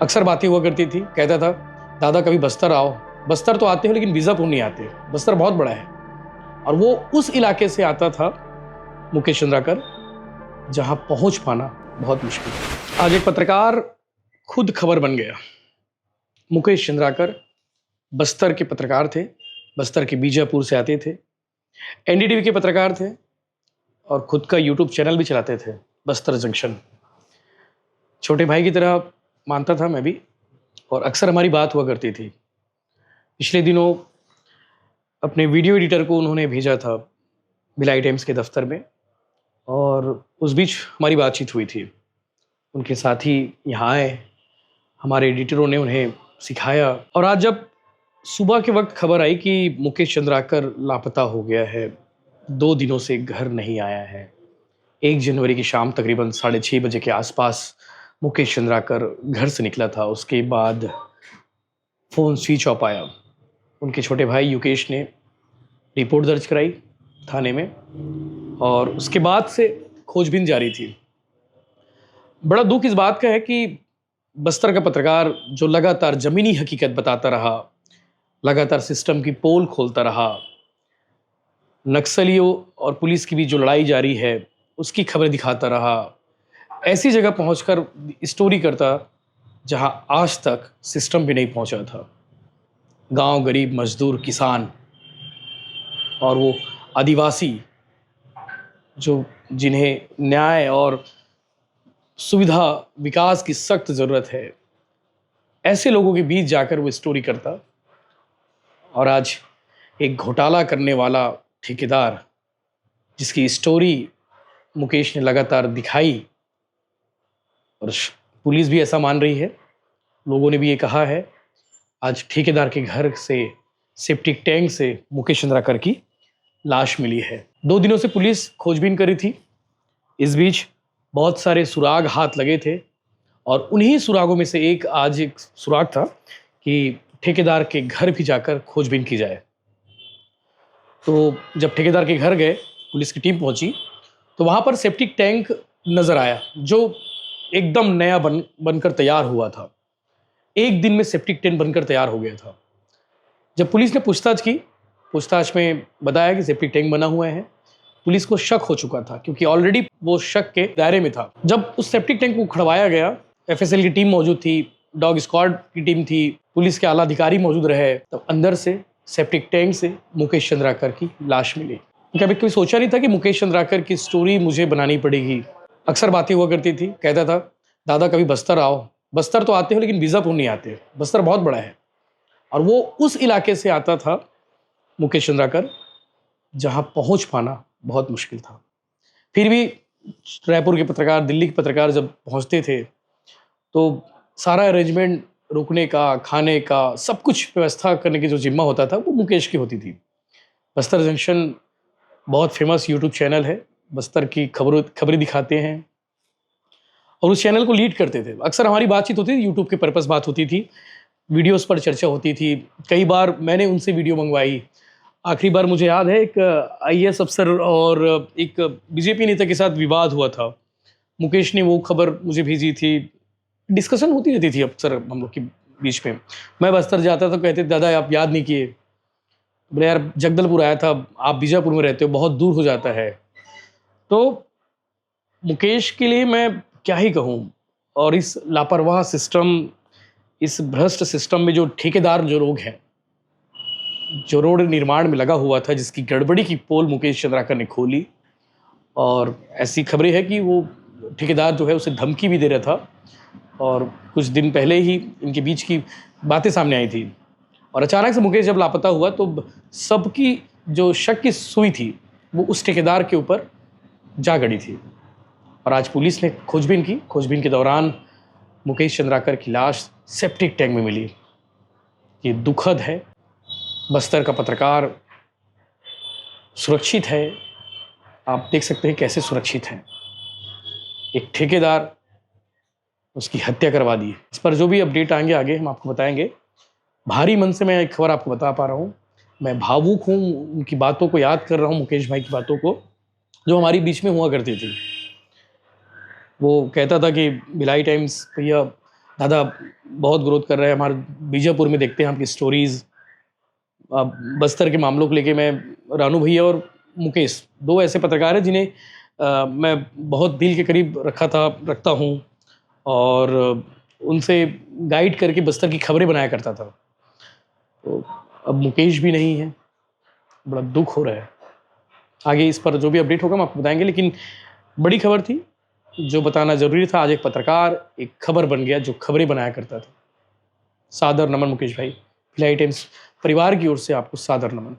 अक्सर बातें हुआ करती थी। कहता था, दादा कभी बस्तर आओ। बस्तर तो आते हो लेकिन बीजापुर नहीं आते, बस्तर बहुत बड़ा है। और वो उस इलाके से आता था मुकेश चंद्राकर जहां पहुंच पाना बहुत मुश्किल है। आज एक पत्रकार खुद खबर बन गया। मुकेश चंद्राकर बस्तर के पत्रकार थे, बस्तर के बीजापुर से आते थे, एनडीटीवी के पत्रकार थे और खुद का यूट्यूब चैनल भी चलाते थे, बस्तर जंक्शन। छोटे भाई की तरह मानता था मैं भी, और अक्सर हमारी बात हुआ करती थी। पिछले दिनों अपने वीडियो एडिटर को उन्होंने भेजा था भिलाई टाइम्स के दफ्तर में, और उस बीच हमारी बातचीत हुई थी। उनके साथी यहाँ आए, हमारे एडिटरों ने उन्हें सिखाया, और आज जब सुबह के वक्त खबर आई कि मुकेश चंद्राकर लापता हो गया है, 2 दिनों से घर नहीं आया है। 1 जनवरी की शाम तकरीबन 6:30 बजे के आसपास मुकेश चंद्राकर घर से निकला था। उसके बाद फ़ोन स्विच ऑफ आया। उनके छोटे भाई युकेश ने रिपोर्ट दर्ज कराई थाने में, और उसके बाद से खोजबीन जारी थी। बड़ा दुख इस बात का है कि बस्तर का पत्रकार जो लगातार ज़मीनी हकीकत बताता रहा, लगातार सिस्टम की पोल खोलता रहा, नक्सलियों और पुलिस की भी जो लड़ाई जारी है उसकी खबरें दिखाता रहा, ऐसी जगह पहुंचकर स्टोरी करता जहां आज तक सिस्टम भी नहीं पहुंचा था। गांव, गरीब, मजदूर, किसान और वो आदिवासी जो जिन्हें न्याय और सुविधा विकास की सख्त ज़रूरत है, ऐसे लोगों के बीच जाकर वो स्टोरी करता। और आज एक घोटाला करने वाला ठेकेदार जिसकी स्टोरी मुकेश ने लगातार दिखाई, और पुलिस भी ऐसा मान रही है, लोगों ने भी ये कहा है, आज ठेकेदार के घर से सेप्टिक टैंक से मुकेश चंद्राकर की लाश मिली है। 2 दिनों से पुलिस खोजबीन कर रही थी। इस बीच बहुत सारे सुराग हाथ लगे थे, और उन्हीं सुरागों में से आज एक सुराग था कि ठेकेदार के घर भी जाकर खोजबीन की जाए। तो जब ठेकेदार के घर गए, पुलिस की टीम पहुंची, तो वहाँ पर सेप्टिक टैंक नज़र आया जो एकदम नया बनकर तैयार हुआ था। 1 दिन में सेप्टिक टैंक बनकर तैयार हो गया था। जब पुलिस ने पूछताछ में बताया कि सेप्टिक टैंक बना हुआ है, पुलिस को शक हो चुका था क्योंकि ऑलरेडी वो शक के दायरे में था। जब उस सेप्टिक टैंक को खड़वाया गया, एफएसएल की टीम मौजूद थी, डॉग स्क्वाड की टीम थी, पुलिस के आला अधिकारी मौजूद रहे, तब अंदर से सेप्टिक टैंक से मुकेश चंद्राकर की लाश मिली। कभी कोई सोचा नहीं था कि मुकेश चंद्राकर की स्टोरी मुझे बनानी पड़ेगी। अक्सर बातें हुआ करती थी। कहता था, दादा कभी बस्तर आओ। बस्तर तो आते हो लेकिन बीजापुर नहीं आते, बस्तर बहुत बड़ा है। और वो उस इलाके से आता था मुकेश चंद्राकर जहां पहुंच पाना बहुत मुश्किल था। फिर भी रायपुर के पत्रकार, दिल्ली के पत्रकार जब पहुंचते थे तो सारा अरेंजमेंट, रुकने का, खाने का, सब कुछ व्यवस्था करने की जो जिम्मा होता था वो मुकेश की होती थी। बस्तर जंक्शन बहुत फेमस यूट्यूब चैनल है, बस्तर की खबरें दिखाते हैं, और उस चैनल को लीड करते थे। अक्सर हमारी बातचीत होती थी, यूट्यूब के पर्पस बात होती थी, वीडियोस पर चर्चा होती थी। कई बार मैंने उनसे वीडियो मंगवाई। आखिरी बार मुझे याद है एक आईएएस अफसर और एक बीजेपी नेता के साथ विवाद हुआ था। मुकेश ने वो खबर मुझे भेजी थी। डिस्कशन होती रहती थी अक्सर हम लोग के बीच में। मैं बस्तर जाता था, कहते दादा आप याद नहीं किए। बोले यार जगदलपुर आया था, आप बीजापुर में रहते हो, बहुत दूर हो जाता है। तो मुकेश के लिए मैं क्या ही कहूँ। और इस लापरवाह सिस्टम, इस भ्रष्ट सिस्टम में जो ठेकेदार जो लोग हैं, जो रोड निर्माण में लगा हुआ था, जिसकी गड़बड़ी की पोल मुकेश चंद्राकर ने खोली, और ऐसी खबरें हैं कि वो ठेकेदार जो है उसे धमकी भी दे रहा था, और कुछ दिन पहले ही इनके बीच की बातें सामने आई थी। और अचानक से मुकेश जब लापता हुआ तो सबकी जो शक की सुई थी वो उस ठेकेदार के ऊपर जा गड़ी थी। और आज पुलिस ने खोजबीन की। खोजबीन के दौरान मुकेश चंद्राकर की लाश सेप्टिक टैंक में मिली। ये दुखद है। बस्तर का पत्रकार सुरक्षित है, आप देख सकते हैं कैसे सुरक्षित है। एक ठेकेदार, उसकी हत्या करवा दी। इस पर जो भी अपडेट आएंगे आगे हम आपको बताएंगे। भारी मन से मैं एक खबर आपको बता पा रहा हूँ। मैं भावुक हूँ, उनकी बातों को याद कर रहा हूँ, मुकेश भाई की बातों को जो हमारी बीच में हुआ करती थी। वो कहता था कि भिलाई टाइम्स भैया दादा बहुत ग्रोथ कर रहे हैं। हमारे बीजापुर में देखते हैं आपकी स्टोरीज़। बस्तर के मामलों को लेके मैं, रानू भैया और मुकेश, 2 ऐसे पत्रकार हैं जिन्हें मैं बहुत दिल के करीब रखता हूँ, और उनसे गाइड करके बस्तर की खबरें बनाया करता था। तो अब मुकेश भी नहीं है, बड़ा दुःख हो रहा है। आगे इस पर जो भी अपडेट होगा हम आपको बताएँगे, लेकिन बड़ी खबर थी, जो बताना ज़रूरी था। आज एक पत्रकार एक खबर बन गया जो खबरें बनाया करता था। सादर नमन मुकेश भाई। भिलाई टाइम्स परिवार की ओर से आपको सादर नमन।